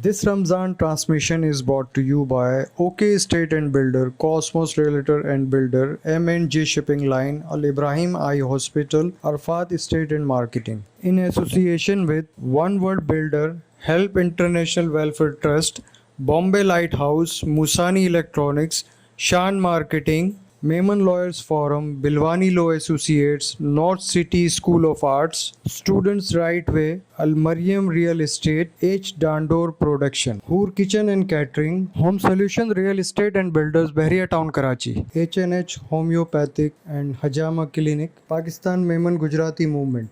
This Ramzan transmission is brought to you by OK Estate and Builder, Cosmos Realtor and Builder, M&G Shipping Line, Al Ibrahim Eye Hospital, Arfat Estate and Marketing. In association with One World Builder, Help International Welfare Trust, Bombay Lighthouse, Musani Electronics, Shan Marketing, Mehman Lawyers Forum, Bilwani Law Associates, North City School of Arts, Students Right Way, Al Mariam Real Estate, H. Dandor Production, Hoor Kitchen and Catering, Home Solution Real Estate and Builders, Bahria Town, Karachi, H&H Homeopathic and Hajama Clinic, Pakistan Mehman Gujarati Movement.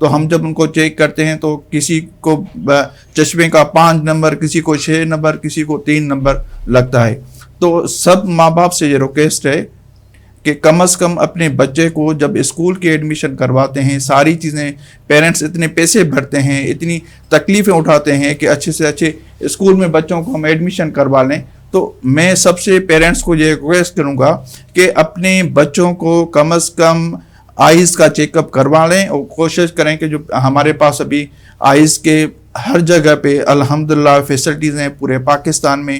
تو ہم جب ان کو check کرتے ہیں تو کسی کو چشمے کا 5 نمبر، کسی کو 6 نمبر، کسی کو 3 نمبر لگتا ہے. تو سب ماں باپ سے یہ ریکویسٹ ہے کہ کم از کم اپنے بچے کو جب اسکول کی ایڈمیشن کرواتے ہیں، ساری چیزیں پیرنٹس اتنے پیسے بھرتے ہیں، اتنی تکلیفیں اٹھاتے ہیں کہ اچھے سے اچھے اسکول میں بچوں کو ہم ایڈمیشن کروا لیں. تو میں سب سے پیرنٹس کو یہ ریکویسٹ کروں گا کہ اپنے بچوں کو کم از کم آئیز کا چیک اپ کروا لیں، اور کوشش کریں کہ جو ہمارے پاس ابھی آئیز کے ہر جگہ پہ الحمدللہ فیسلٹیز ہیں پورے پاکستان میں،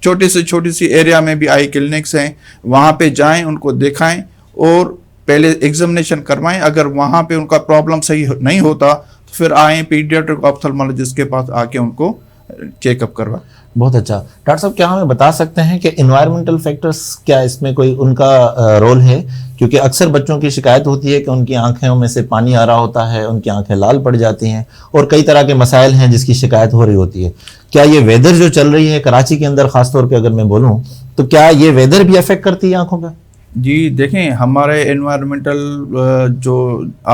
چھوٹی سے چھوٹی سی ایریا میں بھی آئی کلینکس ہیں، وہاں پہ جائیں، ان کو دکھائیں اور پہلے ایگزامینیشن کروائیں. اگر وہاں پہ ان کا پرابلم صحیح نہیں ہوتا تو پھر آئیں پیڈیاٹرک آپتھلمولوجسٹ کے پاس آ کے ان کو چیک اپ کروائیں. بہت اچھا. ڈاکٹر صاحب کیا ہمیں بتا سکتے ہیں کہ انوائرمنٹل فیکٹرز کیا اس میں کوئی ان کا رول ہے؟ کیونکہ اکثر بچوں کی شکایت ہوتی ہے کہ ان کی آنکھوں میں سے پانی آ رہا ہوتا ہے، ان کی آنکھیں لال پڑ جاتی ہیں، اور کئی طرح کے مسائل ہیں جس کی شکایت ہو رہی ہوتی ہے. کیا یہ ویدر جو چل رہی ہے کراچی کے اندر خاص طور پہ اگر میں بولوں تو کیا یہ ویدر بھی افیکٹ کرتی ہے آنکھوں پہ؟ جی دیکھیں، ہمارے انوائرمنٹل جو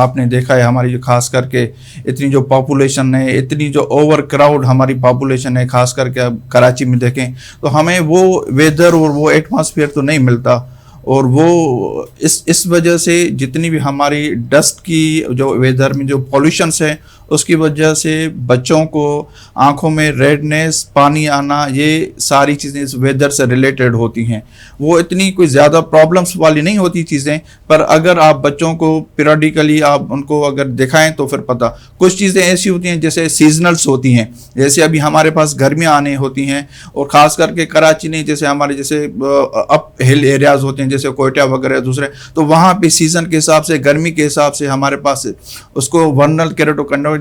آپ نے دیکھا ہے، ہماری جو خاص کر کے اتنی جو پاپولیشن ہے، اتنی جو اوور کراؤڈ ہماری پاپولیشن ہے، خاص کر کے اب کراچی میں دیکھیں تو ہمیں وہ ویدر اور وہ ایٹماسفیئر تو نہیں ملتا. اور وہ اس وجہ سے جتنی بھی ہماری ڈسٹ کی جو ویدر میں جو پولوشنس ہیں اس کی وجہ سے بچوں کو آنکھوں میں ریڈنیس، پانی آنا، یہ ساری چیزیں اس ویدر سے ریلیٹڈ ہوتی ہیں. وہ اتنی کوئی زیادہ پرابلمس والی نہیں ہوتی چیزیں، پر اگر آپ بچوں کو پیریوڈیکلی آپ ان کو اگر دکھائیں تو پھر پتہ. کچھ چیزیں ایسی ہوتی ہیں جیسے سیزنلس ہوتی ہیں، جیسے ابھی ہمارے پاس گرمیاں آنے ہوتی ہیں، اور خاص کر کے کراچی نہیں، جیسے ہمارے جیسے اپ ہل ایریاز ہوتے ہیں جیسے کوئٹہ وغیرہ دوسرے، تو وہاں پہ سیزن کے حساب سے، گرمی کے حساب سے ہمارے پاس اس کو ورنل کیرٹوکنجکٹیوا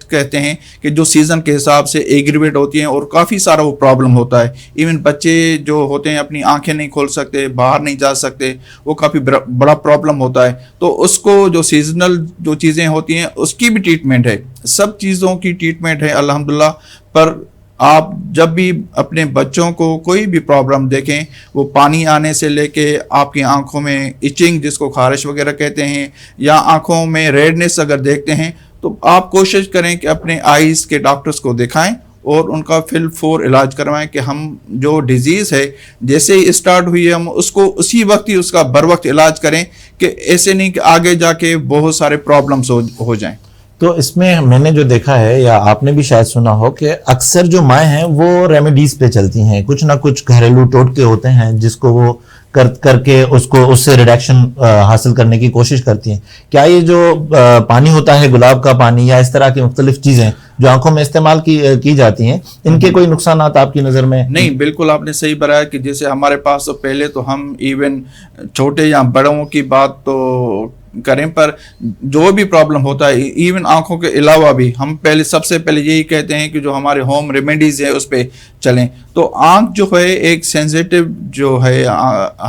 کہتے ہیں کہ جو سیزن کے حساب سے ایگریویٹ ہوتی ہیں، اور کافی سارا وہ پرابلم ہوتا ہے. ایون بچے جو ہوتے ہیں اپنی آنکھیں نہیں کھول سکتے، باہر نہیں جا سکتے، وہ کافی بڑا پرابلم ہوتا ہے. تو اس کو جو سیزنل جو چیزیں ہوتی ہیں اس کی بھی ٹریٹمنٹ ہے، سب چیزوں کی ٹریٹمنٹ ہے الحمدللہ. پر آپ جب بھی اپنے بچوں کو کوئی بھی پرابلم دیکھیں، وہ پانی آنے سے لے کے آپ کی آنکھوں میں ایچنگ جس کو خارش وغیرہ کہتے ہیں، یا آنکھوں میں ریڈنس اگر دیکھتے ہیں، تو آپ کوشش کریں کہ اپنے آئیز کے ڈاکٹرز کو دکھائیں اور ان کا فی الفور علاج کروائیں کہ ہم جو ڈیزیز ہے جیسے ہی اسٹارٹ ہوئی ہے ہم اس کو اسی وقت ہی اس کا بر وقت علاج کریں، کہ ایسے نہیں کہ آگے جا کے بہت سارے پرابلمس ہو جائیں. تو اس میں میں نے جو دیکھا ہے، یا آپ نے بھی شاید سنا ہو، کہ اکثر جو مائیں ہیں وہ ریمیڈیز پہ چلتی ہیں، کچھ نہ کچھ گھریلو ٹوٹکے ہوتے ہیں جس کو وہ کر کے اس سے ریڈکشن حاصل کرنے کی کوشش کرتی ہیں. کیا یہ جو پانی ہوتا ہے گلاب کا پانی یا اس طرح کی مختلف چیزیں جو آنکھوں میں استعمال کی جاتی ہیں، ان کے کوئی نقصانات آپ کی نظر میں؟ نہیں، بالکل آپ نے صحیح بتایا کہ جیسے ہمارے پاس تو پہلے تو ہم ایون چھوٹے یا بڑوں کی بات تو کریں، پر جو بھی پرابلم ہوتا ہے ایون آنکھوں کے علاوہ بھی ہم سب سے پہلے یہی کہتے ہیں کہ جو ہمارے ہوم ریمیڈیز ہیں اس پہ چلیں. تو آنکھ جو ہے ایک سینسیٹیو جو ہے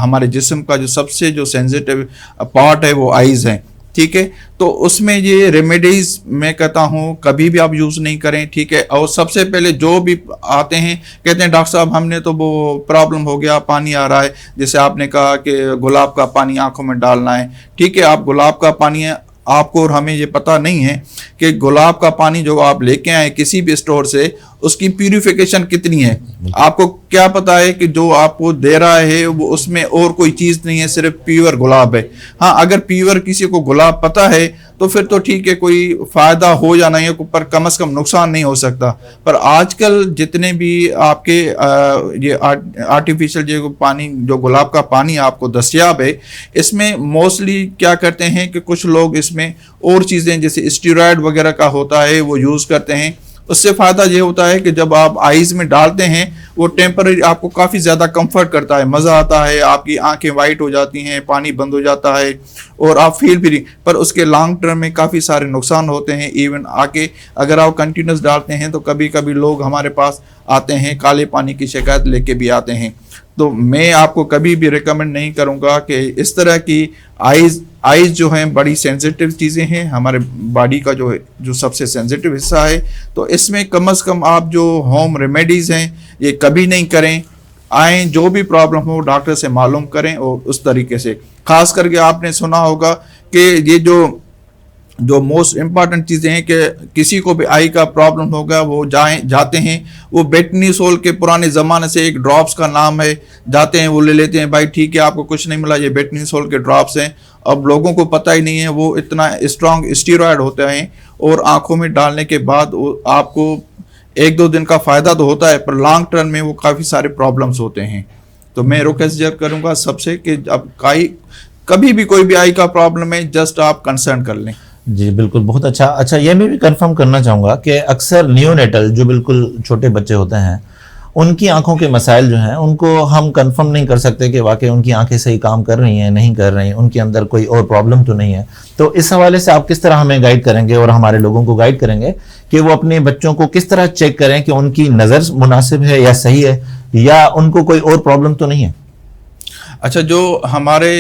ہمارے جسم کا جو سب سے جو سینسیٹیو پارٹ ہے وہ آئیز ہیں، ٹھیک ہے. تو اس میں یہ ریمیڈیز میں کہتا ہوں کبھی بھی آپ یوز نہیں کریں، ٹھیک ہے. اور سب سے پہلے جو بھی آتے ہیں کہتے ہیں ڈاکٹر صاحب ہم نے تو وہ پرابلم ہو گیا، پانی آ رہا ہے، جیسے آپ نے کہا کہ گلاب کا پانی آنکھوں میں ڈالنا ہے، ٹھیک ہے. آپ گلاب کا پانی ہے، آپ کو اور ہمیں یہ پتہ نہیں ہے کہ گلاب کا پانی جو آپ لے کے آئیں کسی بھی اسٹور سے، اس کی پیوریفیکیشن کتنی ہے. آپ کو کیا پتا ہے کہ جو آپ کو دے رہا ہے وہ اس میں اور کوئی چیز نہیں ہے، صرف پیور گلاب ہے. ہاں اگر پیور کسی کو گلاب پتا ہے تو پھر تو ٹھیک ہے، کوئی فائدہ ہو یا نہیں ہے، پر کم از کم نقصان نہیں ہو سکتا. پر آج کل جتنے بھی آپ کے یہ آرٹیفیشل جو پانی، جو گلاب کا پانی آپ کو دستیاب ہے، اس میں موسٹلی کیا کرتے ہیں کہ کچھ لوگ اس میں اور چیزیں جیسے اسٹیرائڈ وغیرہ کا ہوتا ہے وہ یوز کرتے ہیں. اس سے فائدہ یہ ہوتا ہے کہ جب آپ آئیز میں ڈالتے ہیں وہ ٹیمپرری آپ کو کافی زیادہ کمفرٹ کرتا ہے، مزہ آتا ہے، آپ کی آنکھیں وائٹ ہو جاتی ہیں، پانی بند ہو جاتا ہے اور آپ فیل بھی، پر اس کے لانگ ٹرم میں کافی سارے نقصان ہوتے ہیں. ایون آگے اگر آپ کنٹینیوس ڈالتے ہیں تو کبھی کبھی لوگ ہمارے پاس آتے ہیں کالے پانی کی شکایت لے کے بھی آتے ہیں. تو میں آپ کو کبھی بھی ریکمنڈ نہیں کروں گا کہ اس طرح کی آئیز جو ہیں بڑی سینسیٹیو چیزیں ہیں، ہمارے باڈی کا جو سب سے سینسیٹیو حصہ ہے. تو اس میں کم از کم آپ جو ہوم ریمیڈیز ہیں یہ کبھی نہیں کریں. آئیں جو بھی پرابلم ہو ڈاکٹر سے معلوم کریں اور اس طریقے سے. خاص کر کے آپ نے سنا ہوگا کہ یہ جو جو موسٹ امپارٹنٹ چیزیں ہیں کہ کسی کو بھی آئی کا پرابلم ہوگا وہ جاتے ہیں، وہ بیٹنیسول کے پرانے زمانے سے ایک ڈراپس کا نام ہے، جاتے ہیں وہ لے لیتے ہیں، بھائی ٹھیک ہے آپ کو کچھ نہیں ملا، یہ بیٹنیسول کے ڈراپس ہیں. اب لوگوں کو پتہ ہی نہیں ہے وہ اتنا اسٹرانگ اسٹیرائڈ ہوتے ہیں، اور آنکھوں میں ڈالنے کے بعد آپ کو 1-2 دن کا فائدہ تو ہوتا ہے، پر لانگ ٹرم میں وہ کافی سارے پرابلمس ہوتے ہیں. تو میں ریکویسٹ کروں گا سب سے کہ اب کبھی بھی کوئی بھی آئی کا پرابلم ہے جسٹ آپ کنسرن کر لیں. جی بالکل، بہت اچھا. یہ میں بھی کنفرم کرنا چاہوں گا کہ اکثر نیونیٹل جو بالکل چھوٹے بچے ہوتے ہیں ان کی آنکھوں کے مسائل جو ہیں ان کو ہم کنفرم نہیں کر سکتے کہ واقعی ان کی آنکھیں صحیح کام کر رہی ہیں نہیں کر رہی ہیں، ان کے اندر کوئی اور پرابلم تو نہیں ہے. تو اس حوالے سے آپ کس طرح ہمیں گائیڈ کریں گے اور ہمارے لوگوں کو گائیڈ کریں گے کہ وہ اپنے بچوں کو کس طرح چیک کریں کہ ان کی نظر مناسب ہے یا صحیح ہے یا ان کو کوئی اور پرابلم تو نہیں ہے؟ اچھا، جو ہمارے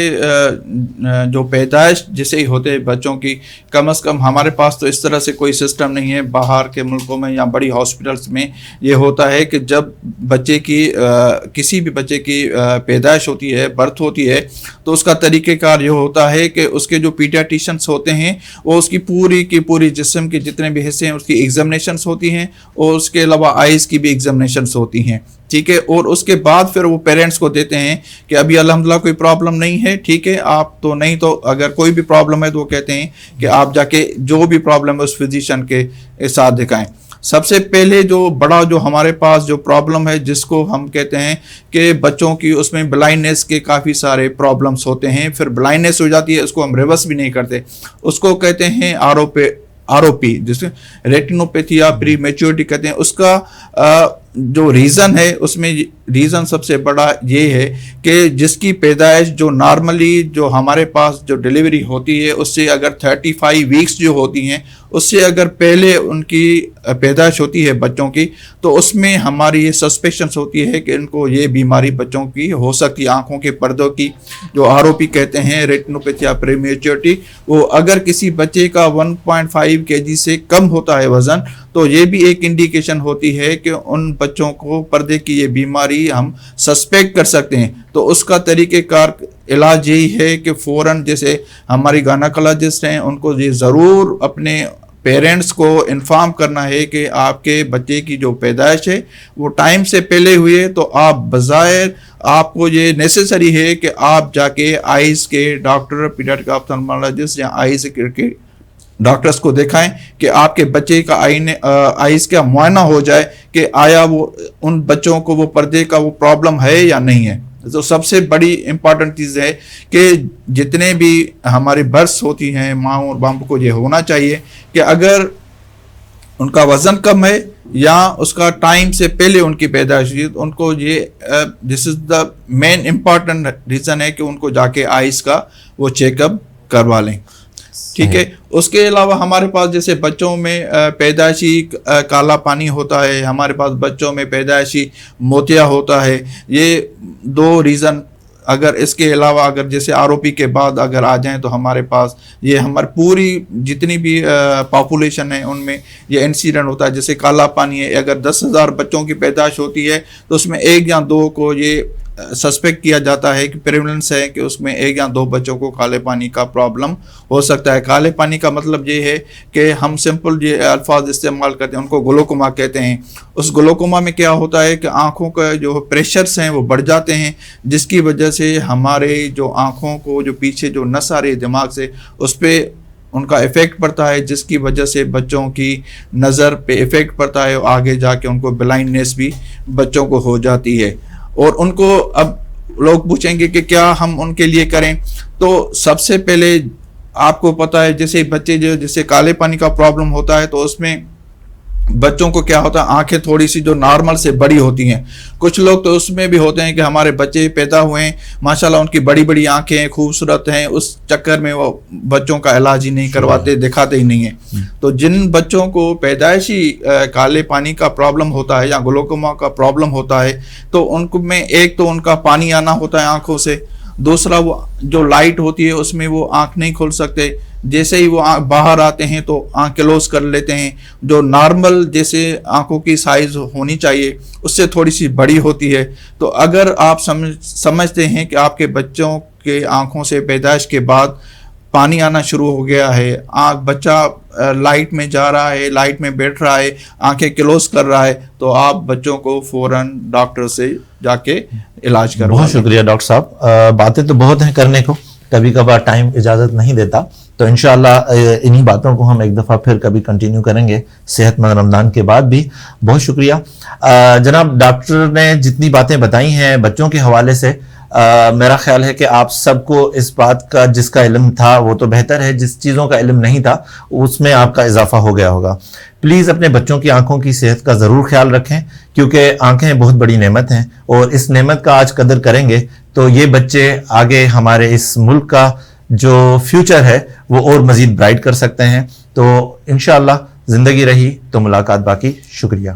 جو پیدائش جیسے ہی ہوتے بچوں کی، کم از کم ہمارے پاس تو اس طرح سے کوئی سسٹم نہیں ہے. باہر کے ملکوں میں یا بڑی ہاسپٹلس میں یہ ہوتا ہے کہ جب بچے کی کسی بھی بچے کی پیدائش ہوتی ہے، برتھ ہوتی ہے، تو اس کا طریقہ کار یہ ہوتا ہے کہ اس کے جو پیڈیاٹیشنس ہوتے ہیں وہ اس کی پوری جسم کے جتنے بھی حصے ہیں اس کی ایگزامینیشنس ہوتی ہیں، اور اس کے علاوہ آئیز کی بھی ایگزامینیشنس ہوتی ہیں. ٹھیک ہے، اور اس کے بعد پھر وہ پیرنٹس کو دیتے ہیں کہ ابھی الحمدللہ کوئی پرابلم نہیں ہے، ٹھیک ہے آپ تو نہیں، تو اگر کوئی بھی پرابلم ہے تو وہ کہتے ہیں کہ آپ جا کے جو بھی پرابلم ہے اس فزیشین کے ساتھ دکھائیں. سب سے پہلے جو بڑا جو ہمارے پاس جو پرابلم ہے جس کو ہم کہتے ہیں کہ بچوں کی اس میں بلائنڈنس کے کافی سارے پرابلمس ہوتے ہیں، پھر بلائنڈنس ہو جاتی ہے، اس کو ہم ریورس بھی نہیں کرتے، اس کو کہتے ہیں آر او پی جس ریٹینوپیتھی یا پری میچورٹی کہتے ہیں. اس کا جو ریزن ہے اس میں ریزن سب سے بڑا یہ ہے کہ جس کی پیدائش جو نارملی جو ہمارے پاس جو ڈیلیوری ہوتی ہے اس سے اگر 35 ویکس جو ہوتی ہیں اس سے اگر پہلے ان کی پیدائش ہوتی ہے بچوں کی، تو اس میں ہماری یہ سسپیشنس ہوتی ہے کہ ان کو یہ بیماری بچوں کی ہو سکتی ہے. آنکھوں کے پردوں کی جو آر او پی کہتے ہیں، ریٹینوپیتھی یا پری میچورٹی، وہ اگر کسی بچے کا 1.5 kg سے کم ہوتا ہے وزن، تو یہ بھی ایک انڈیکیشن ہوتی ہے کہ ان بچوں کو پردے کی یہ بیماری ہم سسپیکٹ کر سکتے ہیں. تو اس کا طریقہ کار علاج یہی ہے کہ فوراً جیسے ہماری گائنیکولوجسٹ ہیں ان کو یہ ضرور اپنے پیرنٹس کو انفارم کرنا ہے کہ آپ کے بچے کی جو پیدائش ہے وہ ٹائم سے پہلے ہوئی ہے، تو آپ بظاہر آپ کو یہ نیسیسری ہے کہ آپ جا کے آئیز کے ڈاکٹر، پیڈیاٹرک آپتھالمولوجسٹ یا آئیز کے ڈاکٹرز کو دکھائیں کہ آپ کے بچے کا آئیز کا معائنہ ہو جائے کہ آیا وہ ان بچوں کو وہ پردے کا وہ پرابلم ہے یا نہیں ہے. تو سب سے بڑی امپارٹنٹ چیز ہے کہ جتنے بھی ہماری برث ہوتی ہیں ماں اور باپ کو یہ ہونا چاہیے کہ اگر ان کا وزن کم ہے یا اس کا ٹائم سے پہلے ان کی پیدائش ہوئی، ان کو یہ دس از دا مین امپارٹنٹ ریزن ہے کہ ان کو جا کے آئیز کا وہ چیک اپ کروا لیں. ٹھیک ہے، اس کے علاوہ ہمارے پاس جیسے بچوں میں پیدائشی کالا پانی ہوتا ہے، ہمارے پاس بچوں میں پیدائشی موتیا ہوتا ہے. یہ 2 ریزن اگر اس کے علاوہ اگر جیسے آر او پی کے بعد اگر آ جائیں تو ہمارے پاس یہ ہماری پوری جتنی بھی پاپولیشن ہے ان میں یہ انسیڈنٹ ہوتا ہے. جیسے کالا پانی ہے، اگر 10,000 بچوں کی پیدائش ہوتی ہے تو اس میں 1 یا 2 کو یہ سسپیکٹ کیا جاتا ہے کہ پریولنس ہے کہ اس میں 1 یا 2 بچوں کو کالے پانی کا پرابلم ہو سکتا ہے. کالے پانی کا مطلب یہ ہے کہ ہم سمپل یہ الفاظ استعمال کرتے ہیں، ان کو گلوکوما کہتے ہیں. اس گلوکوما میں کیا ہوتا ہے کہ آنکھوں کا جو پریشرز ہیں وہ بڑھ جاتے ہیں، جس کی وجہ سے ہمارے جو آنکھوں کو جو پیچھے جو نس آ رہی ہے دماغ سے اس پہ ان کا افیکٹ پڑتا ہے، جس کی وجہ سے بچوں کی نظر پہ افیکٹ پڑتا ہے، اور آگے جا کے ان کو بلائنڈنس بھی بچوں کو ہو جاتی ہے. اور ان کو اب لوگ پوچھیں گے کہ کیا ہم ان کے لیے کریں، تو سب سے پہلے آپ کو پتہ ہے جیسے بچے جیسے کالے پانی کا پرابلم ہوتا ہے تو اس میں بچوں کو کیا ہوتا ہے، آنکھیں تھوڑی سی جو نارمل سے بڑی ہوتی ہیں. کچھ لوگ تو اس میں بھی ہوتے ہیں کہ ہمارے بچے پیدا ہوئے ہیں ماشاءاللہ ان کی بڑی بڑی آنکھیں خوبصورت ہیں، اس چکر میں وہ بچوں کا علاج ہی نہیں کرواتے، دکھاتے ہی نہیں ہیں. تو جن بچوں کو پیدائشی کالے پانی کا پرابلم ہوتا ہے یا گلوکوما کا پرابلم ہوتا ہے تو ان کو میں ایک تو ان کا پانی آنا ہوتا ہے آنکھوں سے، دوسرا وہ جو لائٹ ہوتی ہے اس میں وہ آنکھ نہیں کھول سکتے. جیسے ہی وہ باہر آتے ہیں تو آنکھ کلوز کر لیتے ہیں، جو نارمل جیسے آنکھوں کی سائز ہونی چاہیے اس سے تھوڑی سی بڑی ہوتی ہے. تو اگر آپ سمجھتے ہیں کہ آپ کے بچوں کے آنکھوں سے پیدائش کے بعد پانی آنا شروع ہو گیا ہے، بچہ لائٹ میں جا رہا ہے، لائٹ میں بیٹھ رہا ہے، آنکھیں کلوز کر رہا ہے، تو آپ بچوں کو فوراً ڈاکٹر سے جا کے علاج کروا بہت شکریہ ڈاکٹر صاحب. باتیں تو بہت ہیں کرنے کو، کبھی کبھار ٹائم اجازت نہیں دیتا، تو انشاءاللہ انہی باتوں کو ہم ایک دفعہ پھر کبھی کنٹینیو کریں گے صحت مند رمضان کے بعد بھی. بہت شکریہ جناب. ڈاکٹر نے جتنی باتیں بتائی ہیں بچوں کے حوالے سے، میرا خیال ہے کہ آپ سب کو اس بات کا جس کا علم تھا وہ تو بہتر ہے، جس چیزوں کا علم نہیں تھا اس میں آپ کا اضافہ ہو گیا ہوگا. پلیز اپنے بچوں کی آنکھوں کی صحت کا ضرور خیال رکھیں، کیونکہ آنکھیں بہت بڑی نعمت ہیں، اور اس نعمت کا آج قدر کریں گے تو یہ بچے آگے ہمارے اس ملک کا جو فیوچر ہے وہ اور مزید برائٹ کر سکتے ہیں. تو انشاءاللہ زندگی رہی تو ملاقات باقی. شکریہ.